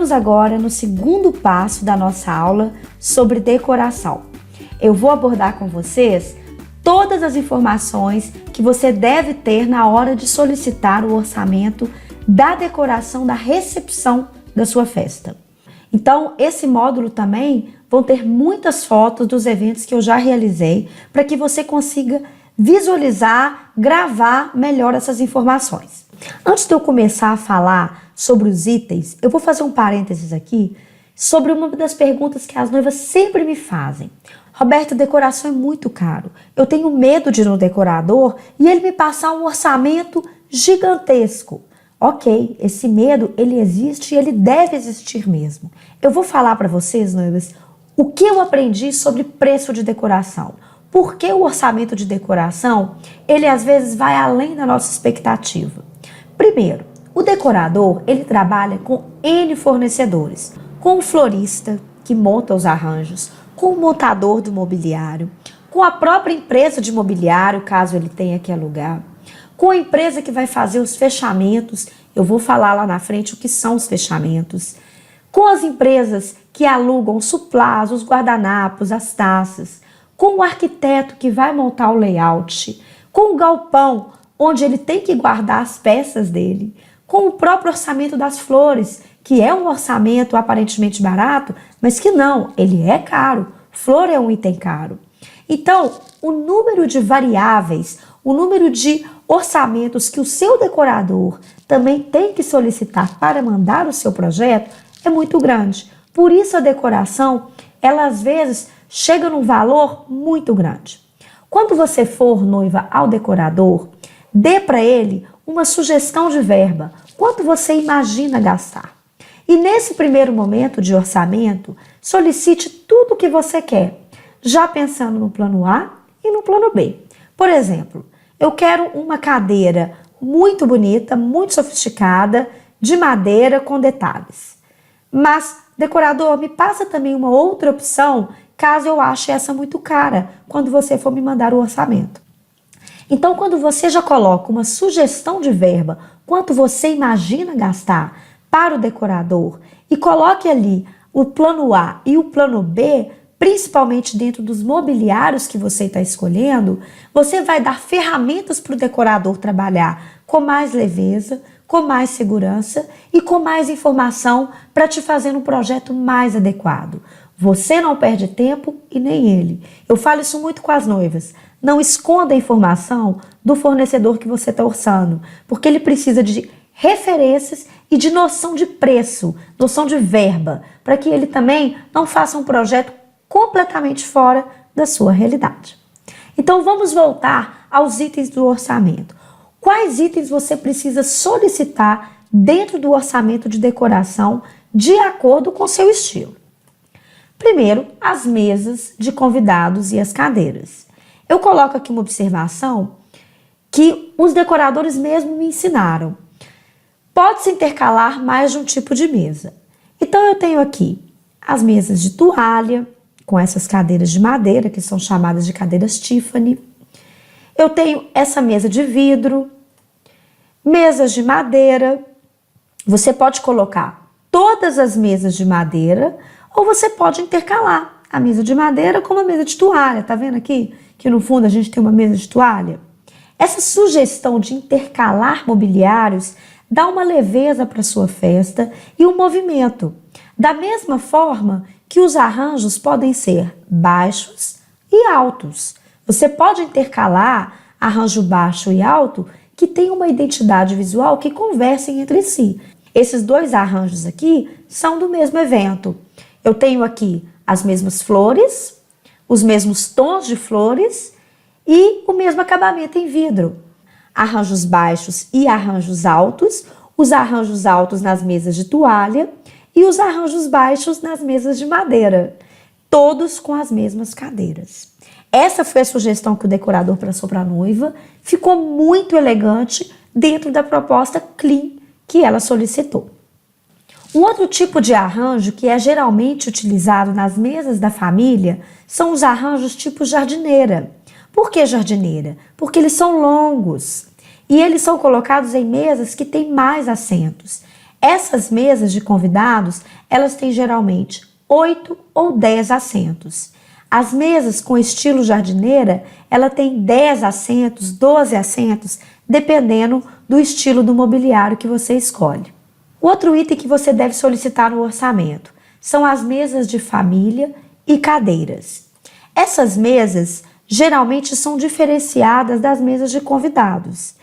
Estamos agora no segundo passo da nossa aula sobre decoração. Eu vou abordar com vocês todas as informações que você deve ter na hora de solicitar o orçamento da decoração da recepção da sua festa. Então, esse módulo também vão ter muitas fotos dos eventos que eu já realizei para que você consiga visualizar, gravar melhor essas informações. Antes de eu começar a falar sobre os itens, eu vou fazer um parênteses aqui sobre uma das perguntas que as noivas sempre me fazem. Roberto, decoração é muito caro. Eu tenho medo de ir no decorador e ele me passar um orçamento gigantesco. Ok, esse medo, ele existe e ele deve existir mesmo. Eu vou falar para vocês, noivas, o que eu aprendi sobre preço de decoração. Por que o orçamento de decoração, ele às vezes vai além da nossa expectativa? Primeiro, o decorador, ele trabalha com N fornecedores. Com o florista, que monta os arranjos, com o montador do mobiliário, com a própria empresa de mobiliário, caso ele tenha que alugar, com a empresa que vai fazer os fechamentos, eu vou falar lá na frente o que são os fechamentos, com as empresas que alugam os suplás, os guardanapos, as taças, com o arquiteto que vai montar o layout, com o galpão, onde ele tem que guardar as peças dele, com o próprio orçamento das flores, que é um orçamento aparentemente barato, mas que não, ele é caro. Flor é um item caro. Então, o número de variáveis, o número de orçamentos que o seu decorador também tem que solicitar para mandar o seu projeto é muito grande. Por isso a decoração, ela às vezes chega num valor muito grande. Quando você for noiva ao decorador, dê para ele uma sugestão de verba, quanto você imagina gastar. E nesse primeiro momento de orçamento, solicite tudo o que você quer, já pensando no plano A e no plano B. Por exemplo, eu quero uma cadeira muito bonita, muito sofisticada, de madeira com detalhes. Mas, decorador, me passa também uma outra opção, caso eu ache essa muito cara, quando você for me mandar o orçamento. Então, quando você já coloca uma sugestão de verba, quanto você imagina gastar para o decorador e coloque ali o plano A e o plano B, principalmente dentro dos mobiliários que você está escolhendo, você vai dar ferramentas para o decorador trabalhar com mais leveza, com mais segurança e com mais informação para te fazer um projeto mais adequado. Você não perde tempo e nem ele. Eu falo isso muito com as noivas. Não esconda a informação do fornecedor que você está orçando, porque ele precisa de referências e de noção de preço, noção de verba, para que ele também não faça um projeto completamente fora da sua realidade. Então vamos voltar aos itens do orçamento. Quais itens você precisa solicitar dentro do orçamento de decoração de acordo com seu estilo? Primeiro, as mesas de convidados e as cadeiras. Eu coloco aqui uma observação que os decoradores mesmo me ensinaram. Pode-se intercalar mais de um tipo de mesa. Então eu tenho aqui as mesas de toalha, com essas cadeiras de madeira, que são chamadas de cadeiras Tiffany. Eu tenho essa mesa de vidro, mesas de madeira. Você pode colocar todas as mesas de madeira ou você pode intercalar a mesa de madeira com uma mesa de toalha. Tá vendo aqui que no fundo a gente tem uma mesa de toalha? Essa sugestão de intercalar mobiliários dá uma leveza para sua festa e um movimento. Da mesma forma que os arranjos podem ser baixos e altos. Você pode intercalar arranjo baixo e alto que tem uma identidade visual que conversem entre si. Esses dois arranjos aqui são do mesmo evento. Eu tenho aqui as mesmas flores, os mesmos tons de flores e o mesmo acabamento em vidro. Arranjos baixos e arranjos altos, os arranjos altos nas mesas de toalha e os arranjos baixos nas mesas de madeira, todos com as mesmas cadeiras. Essa foi a sugestão que o decorador passou para a noiva, ficou muito elegante dentro da proposta clean que ela solicitou. Um outro tipo de arranjo que é geralmente utilizado nas mesas da família são os arranjos tipo jardineira. Por que jardineira? Porque eles são longos e eles são colocados em mesas que têm mais assentos. Essas mesas de convidados, elas têm geralmente 8 ou 10 assentos. As mesas com estilo jardineira, ela tem 10 assentos, 12 assentos, dependendo do estilo do mobiliário que você escolhe. O outro item que você deve solicitar no orçamento são as mesas de família e cadeiras. Essas mesas geralmente são diferenciadas das mesas de convidados.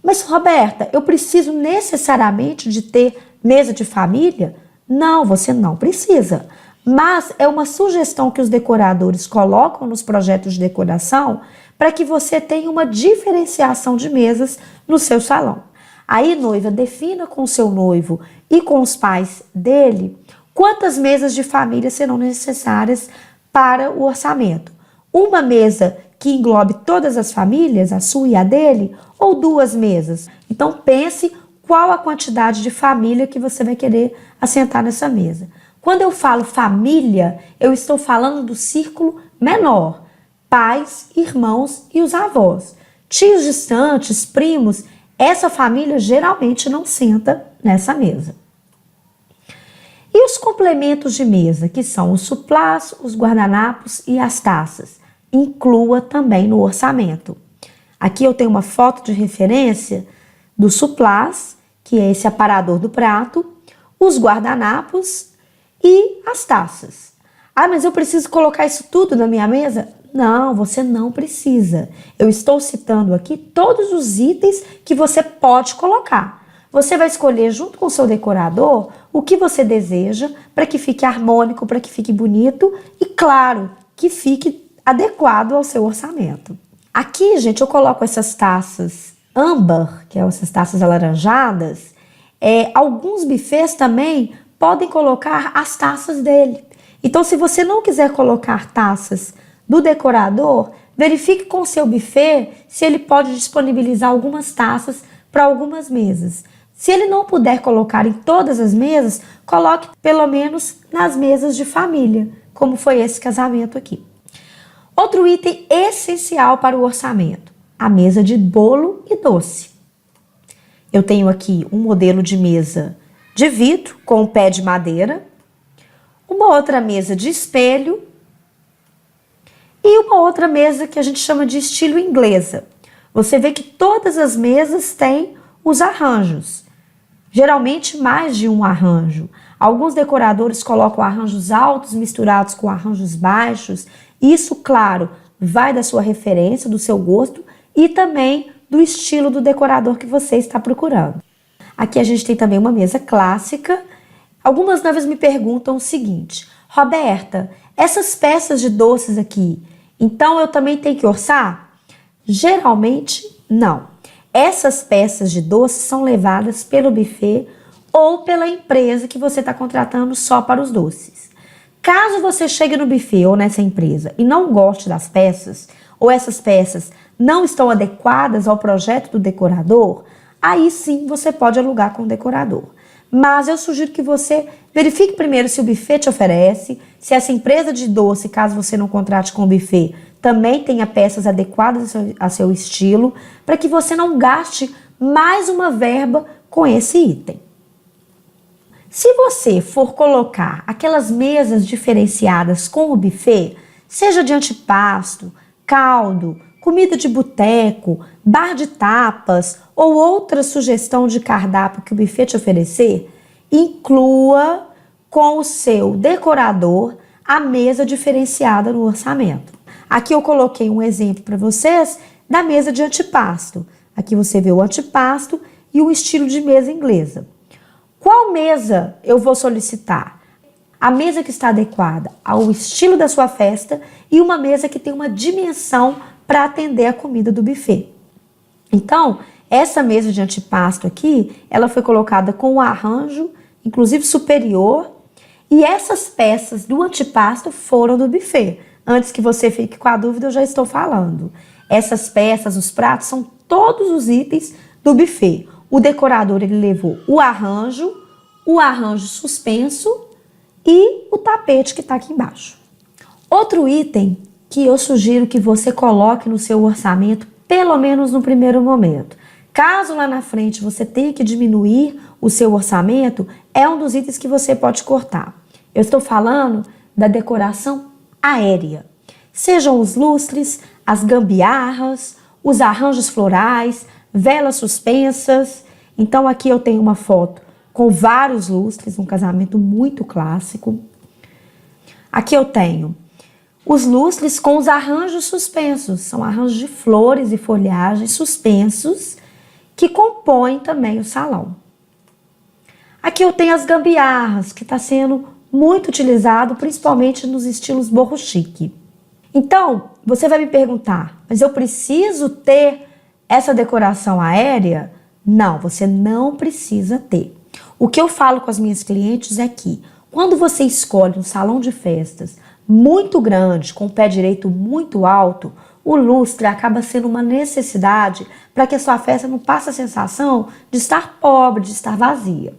Mas, Roberta, eu preciso necessariamente de ter mesa de família? Não, você não precisa. Mas é uma sugestão que os decoradores colocam nos projetos de decoração para que você tenha uma diferenciação de mesas no seu salão. Aí, noiva, defina com o seu noivo e com os pais dele quantas mesas de família serão necessárias para o orçamento. Uma mesa que englobe todas as famílias, a sua e a dele, ou 2 mesas. Então pense qual a quantidade de família que você vai querer assentar nessa mesa. Quando eu falo família, eu estou falando do círculo menor. Pais, irmãos e os avós. Tios distantes, primos, essa família geralmente não senta nessa mesa. E os complementos de mesa, que são os suplás, os guardanapos e as taças, inclua também no orçamento. Aqui eu tenho uma foto de referência do suplás, que é esse aparador do prato, os guardanapos e as taças. Ah, mas eu preciso colocar isso tudo na minha mesa? Não, você não precisa. Eu estou citando aqui todos os itens que você pode colocar. Você vai escolher junto com o seu decorador o que você deseja para que fique harmônico, para que fique bonito e, claro, que fique adequado ao seu orçamento. Aqui, gente, eu coloco essas taças âmbar, que são essas taças alaranjadas. Alguns buffets também podem colocar as taças dele. Então, se você não quiser colocar taças do decorador, verifique com o seu buffet se ele pode disponibilizar algumas taças para algumas mesas. Se ele não puder colocar em todas as mesas, coloque pelo menos nas mesas de família, como foi esse casamento aqui. Outro item essencial para o orçamento, a mesa de bolo e doce. Eu tenho aqui um modelo de mesa de vidro com o pé de madeira, uma outra mesa de espelho e uma outra mesa que a gente chama de estilo inglesa. Você vê que todas as mesas têm os arranjos, geralmente mais de um arranjo. Alguns decoradores colocam arranjos altos misturados com arranjos baixos. Isso, claro, vai da sua referência, do seu gosto e também do estilo do decorador que você está procurando. Aqui a gente tem também uma mesa clássica. Algumas noivas me perguntam o seguinte: Roberta, essas peças de doces aqui, então eu também tenho que orçar? Geralmente, não. Essas peças de doces são levadas pelo buffet ou pela empresa que você está contratando só para os doces. Caso você chegue no buffet ou nessa empresa e não goste das peças, ou essas peças não estão adequadas ao projeto do decorador, aí sim você pode alugar com o decorador. Mas eu sugiro que você verifique primeiro se o buffet te oferece, se essa empresa de doce, caso você não contrate com o buffet, também tenha peças adequadas a seu estilo, para que você não gaste mais uma verba com esse item. Se você for colocar aquelas mesas diferenciadas com o buffet, seja de antipasto, caldo, comida de boteco, bar de tapas ou outra sugestão de cardápio que o buffet te oferecer, inclua com o seu decorador a mesa diferenciada no orçamento. Aqui eu coloquei um exemplo para vocês da mesa de antipasto. Aqui você vê o antipasto e o estilo de mesa inglesa. Qual mesa eu vou solicitar? A mesa que está adequada ao estilo da sua festa e uma mesa que tem uma dimensão para atender a comida do buffet. Então, essa mesa de antipasto aqui, ela foi colocada com um arranjo, inclusive superior, e essas peças do antipasto foram do buffet. Antes que você fique com a dúvida, eu já estou falando. Essas peças, os pratos, são todos os itens do buffet. O decorador, ele levou o arranjo suspenso e o tapete que está aqui embaixo. Outro item que eu sugiro que você coloque no seu orçamento, pelo menos no primeiro momento. Caso lá na frente você tenha que diminuir o seu orçamento, é um dos itens que você pode cortar. Eu estou falando da decoração aérea. Sejam os lustres, as gambiarras, os arranjos florais, velas suspensas. Então aqui eu tenho uma foto com vários lustres, um casamento muito clássico. Aqui eu tenho os lustres com os arranjos suspensos. São arranjos de flores e folhagens suspensos que compõem também o salão. Aqui eu tenho as gambiarras, que está sendo muito utilizado, principalmente nos estilos boho chique. Então, você vai me perguntar, mas eu preciso ter essa decoração aérea? Não, você não precisa ter. O que eu falo com as minhas clientes é que, quando você escolhe um salão de festas muito grande, com o pé direito muito alto, o lustre acaba sendo uma necessidade para que a sua festa não passe a sensação de estar pobre, de estar vazia.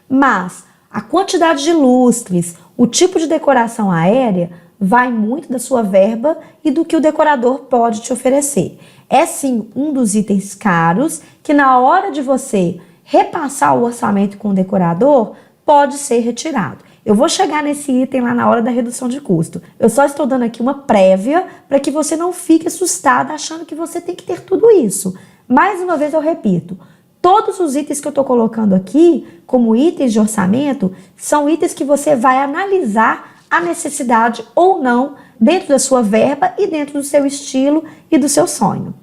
Mas a quantidade de lustres, o tipo de decoração aérea, vai muito da sua verba e do que o decorador pode te oferecer. É sim um dos itens caros que, na hora de você repassar o orçamento com o decorador, pode ser retirado. Eu vou chegar nesse item lá na hora da redução de custo. Eu só estou dando aqui uma prévia para que você não fique assustada achando que você tem que ter tudo isso. Mais uma vez eu repito, todos os itens que eu estou colocando aqui, como itens de orçamento, são itens que você vai analisar a necessidade ou não dentro da sua verba e dentro do seu estilo e do seu sonho.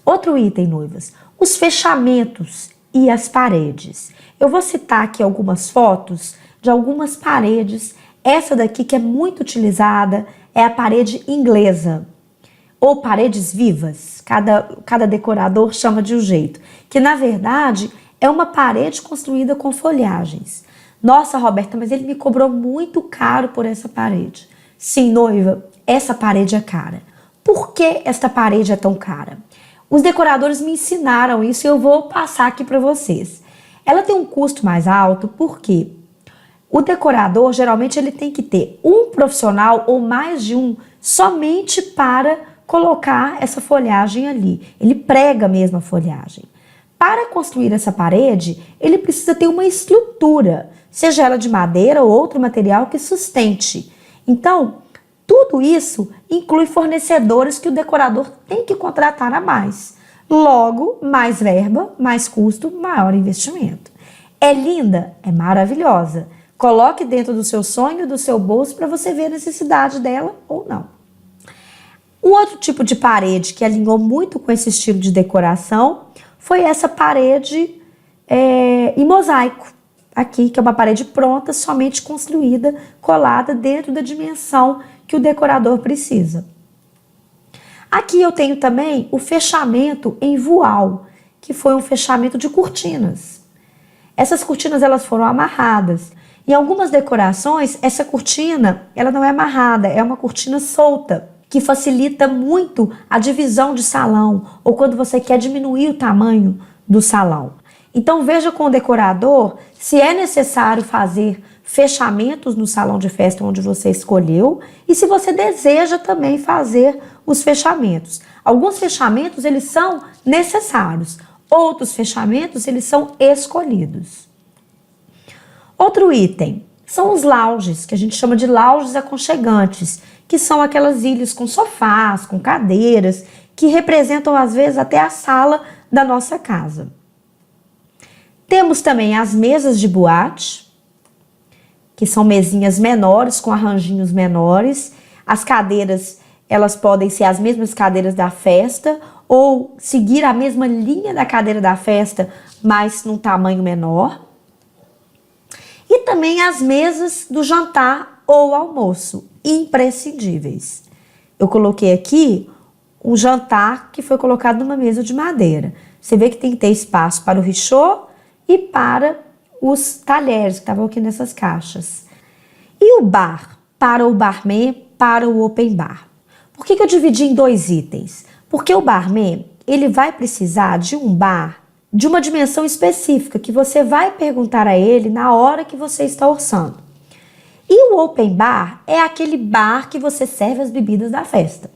Outro item, noivas, os fechamentos e as paredes. Eu vou citar aqui algumas fotos de algumas paredes. Essa daqui que é muito utilizada é a parede inglesa, ou paredes vivas, cada decorador chama de um jeito, que na verdade é uma parede construída com folhagens. Nossa, Roberta, mas ele me cobrou muito caro por essa parede. Sim, noiva, essa parede é cara. Por que esta parede é tão cara? Os decoradores me ensinaram isso e eu vou passar aqui para vocês. Ela tem um custo mais alto porque o decorador, geralmente, ele tem que ter um profissional ou mais de um somente para colocar essa folhagem ali. Ele prega mesmo a folhagem. Para construir essa parede, ele precisa ter uma estrutura, seja ela de madeira ou outro material que sustente. Então, tudo isso inclui fornecedores que o decorador tem que contratar a mais. Logo, mais verba, mais custo, maior investimento. É linda? É maravilhosa. Coloque dentro do seu sonho, do seu bolso, para você ver a necessidade dela ou não. Um outro tipo de parede que alinhou muito com esse estilo de decoração foi essa parede em mosaico. Aqui, que é uma parede pronta, somente construída, colada dentro da dimensão que o decorador precisa. Aqui eu tenho também o fechamento em voal, que foi um fechamento de cortinas. Essas cortinas elas foram amarradas. Em algumas decorações, essa cortina ela não é amarrada, é uma cortina solta, que facilita muito a divisão de salão, ou quando você quer diminuir o tamanho do salão. Então veja com o decorador se é necessário fazer fechamentos no salão de festa onde você escolheu e se você deseja também fazer os fechamentos. Alguns fechamentos eles são necessários, outros fechamentos eles são escolhidos. Outro item são os lounges, que a gente chama de lounges aconchegantes, que são aquelas ilhas com sofás, com cadeiras, que representam às vezes até a sala da nossa casa. Temos também as mesas de boate, que são mesinhas menores, com arranjinhos menores. As cadeiras, elas podem ser as mesmas cadeiras da festa ou seguir a mesma linha da cadeira da festa, mas num tamanho menor. E também as mesas do jantar ou almoço, imprescindíveis. Eu coloquei aqui um jantar que foi colocado numa mesa de madeira. Você vê que tem que ter espaço para o richô e para os talheres que estavam aqui nessas caixas. E o bar, para o barman, para o open bar. Por que eu dividi em dois itens? Porque o barman, ele vai precisar de um bar de uma dimensão específica que você vai perguntar a ele na hora que você está orçando. E o open bar é aquele bar que você serve as bebidas da festa.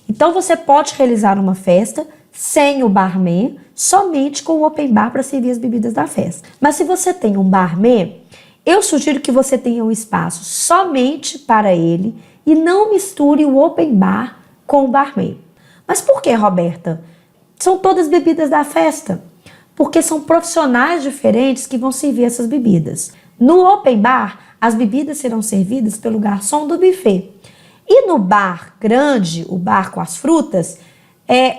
Então você pode realizar uma festa sem o barman, somente com o open bar para servir as bebidas da festa. Mas se você tem um barman, eu sugiro que você tenha um espaço somente para ele e não misture o open bar com o barman. Mas por que, Roberta? São todas bebidas da festa. Porque são profissionais diferentes que vão servir essas bebidas. No open bar, as bebidas serão servidas pelo garçom do buffet. E no bar grande, o bar com as frutas,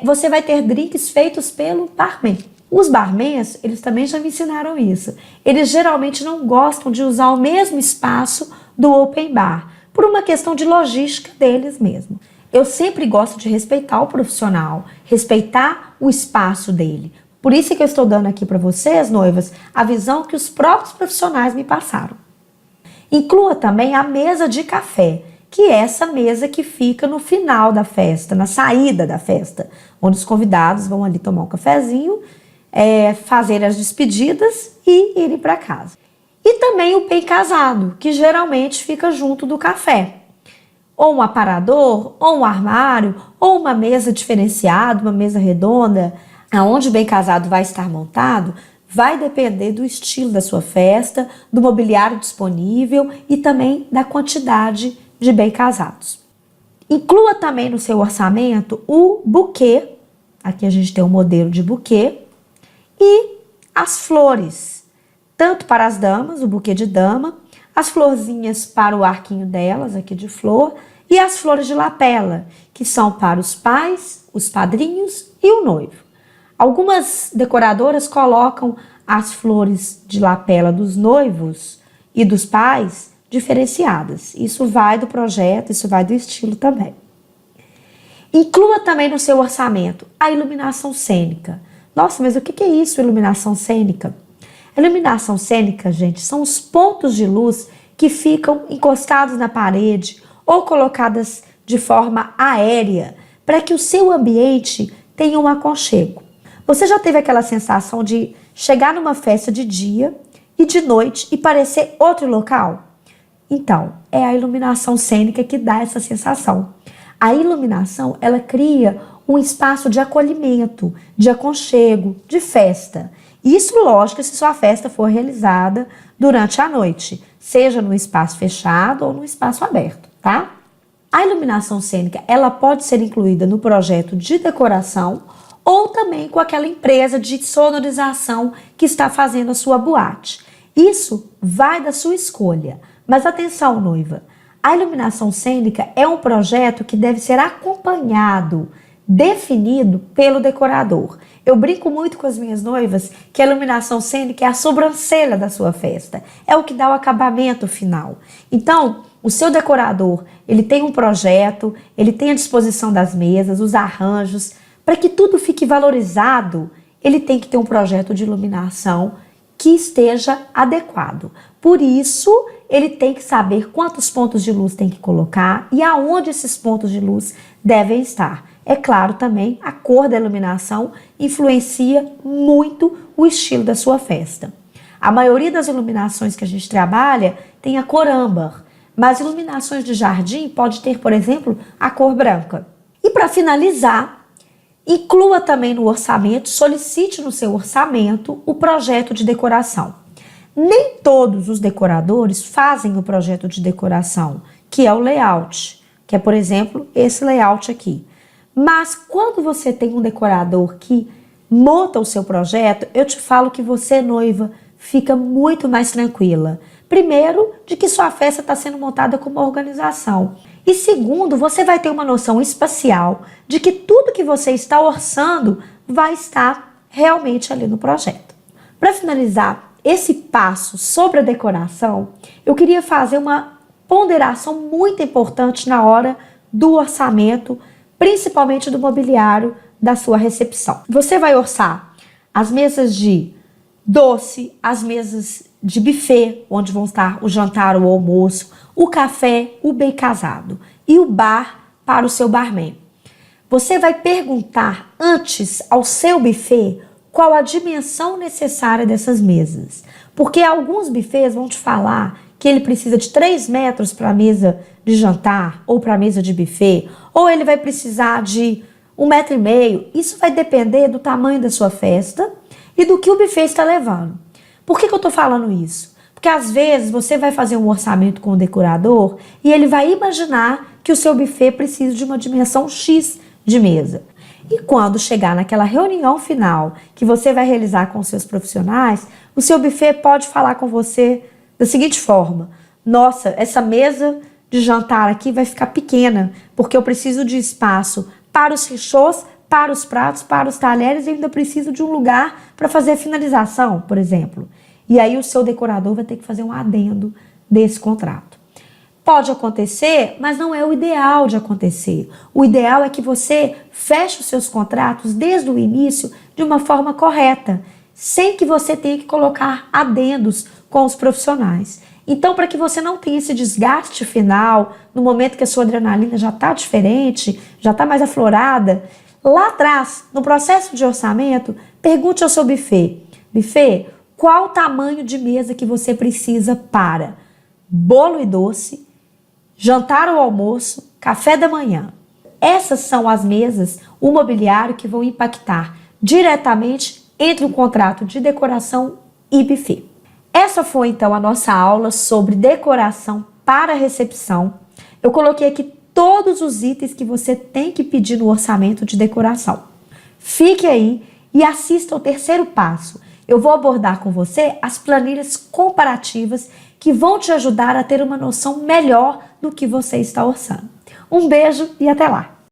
você vai ter drinks feitos pelo barman. Os barmans, eles também já me ensinaram isso. Eles geralmente não gostam de usar o mesmo espaço do open bar, por uma questão de logística deles mesmo. Eu sempre gosto de respeitar o profissional, respeitar o espaço dele. Por isso que eu estou dando aqui para vocês, noivas, a visão que os próprios profissionais me passaram. Inclua também a mesa de café, que é essa mesa que fica no final da festa, na saída da festa, onde os convidados vão ali tomar um cafezinho, fazer as despedidas e irem para casa. E também o bem casado, que geralmente fica junto do café. Ou um aparador, ou um armário, ou uma mesa diferenciada, uma mesa redonda, aonde o bem casado vai estar montado, vai depender do estilo da sua festa, do mobiliário disponível e também da quantidade de bem casados. Inclua também no seu orçamento o buquê, aqui a gente tem um modelo de buquê, e as flores, tanto para as damas, o buquê de dama, as florzinhas para o arquinho delas, aqui de flor, e as flores de lapela, que são para os pais, os padrinhos e o noivo. Algumas decoradoras colocam as flores de lapela dos noivos e dos pais diferenciadas. Isso vai do projeto, isso vai do estilo também. Inclua também no seu orçamento a iluminação cênica. Nossa, mas o que é isso, iluminação cênica? A iluminação cênica, gente, são os pontos de luz que ficam encostados na parede ou colocadas de forma aérea para que o seu ambiente tenha um aconchego. Você já teve aquela sensação de chegar numa festa de dia e de noite e parecer outro local? Então, é a iluminação cênica que dá essa sensação. A iluminação, ela cria um espaço de acolhimento, de aconchego, de festa. Isso, lógico, se sua festa for realizada durante a noite, seja num espaço fechado ou num espaço aberto, tá? A iluminação cênica, ela pode ser incluída no projeto de decoração ou também com aquela empresa de sonorização que está fazendo a sua boate. Isso vai da sua escolha. Mas atenção, noiva, a iluminação cênica é um projeto que deve ser acompanhado, definido pelo decorador. Eu brinco muito com as minhas noivas que a iluminação cênica é a sobrancelha da sua festa, é o que dá o acabamento final. Então, o seu decorador, ele tem um projeto, ele tem a disposição das mesas, os arranjos, para que tudo fique valorizado, ele tem que ter um projeto de iluminação que esteja adequado. Por isso, ele tem que saber quantos pontos de luz tem que colocar e aonde esses pontos de luz devem estar. É claro também, a cor da iluminação influencia muito o estilo da sua festa. A maioria das iluminações que a gente trabalha tem a cor âmbar, mas iluminações de jardim pode ter, por exemplo, a cor branca. E para finalizar, inclua também no orçamento, solicite no seu orçamento o projeto de decoração. Nem todos os decoradores fazem o projeto de decoração, que é o layout, que é, por exemplo, esse layout aqui. Mas quando você tem um decorador que monta o seu projeto, eu te falo que você, noiva, fica muito mais tranquila. Primeiro, de que sua festa está sendo montada com uma organização. E segundo, você vai ter uma noção espacial de que tudo que você está orçando vai estar realmente ali no projeto. Para finalizar esse passo sobre a decoração, eu queria fazer uma ponderação muito importante na hora do orçamento, principalmente do mobiliário da sua recepção. Você vai orçar as mesas de doce, as mesas de buffet, onde vão estar o jantar, o almoço, o café, o bem casado e o bar para o seu barman. Você vai perguntar antes ao seu buffet qual a dimensão necessária dessas mesas. Porque alguns buffets vão te falar que ele precisa de 3 metros para a mesa de jantar ou para a mesa de buffet, ou ele vai precisar de 1,5 m, isso vai depender do tamanho da sua festa e do que o buffet está levando. Por que eu estou falando isso? Porque às vezes você vai fazer um orçamento com o decorador e ele vai imaginar que o seu buffet precisa de uma dimensão X de mesa. E quando chegar naquela reunião final que você vai realizar com os seus profissionais, o seu buffet pode falar com você da seguinte forma: nossa, essa mesa de jantar aqui vai ficar pequena, porque eu preciso de espaço para os fichôs, para os pratos, para os talheres e ainda preciso de um lugar para fazer a finalização, por exemplo. E aí o seu decorador vai ter que fazer um adendo desse contrato. Pode acontecer, mas não é o ideal de acontecer. O ideal é que você feche os seus contratos desde o início de uma forma correta, sem que você tenha que colocar adendos com os profissionais. Então, para que você não tenha esse desgaste final, no momento que a sua adrenalina já está diferente, já está mais aflorada, lá atrás, no processo de orçamento, pergunte ao seu buffet: buffet, qual o tamanho de mesa que você precisa para bolo e doce, jantar ou almoço, café da manhã? Essas são as mesas, o mobiliário que vão impactar diretamente entre o contrato de decoração e buffet. Essa foi então a nossa aula sobre decoração para recepção. Eu coloquei aqui todos os itens que você tem que pedir no orçamento de decoração. Fique aí e assista ao terceiro passo. Eu vou abordar com você as planilhas comparativas que vão te ajudar a ter uma noção melhor do que você está orçando. Um beijo e até lá!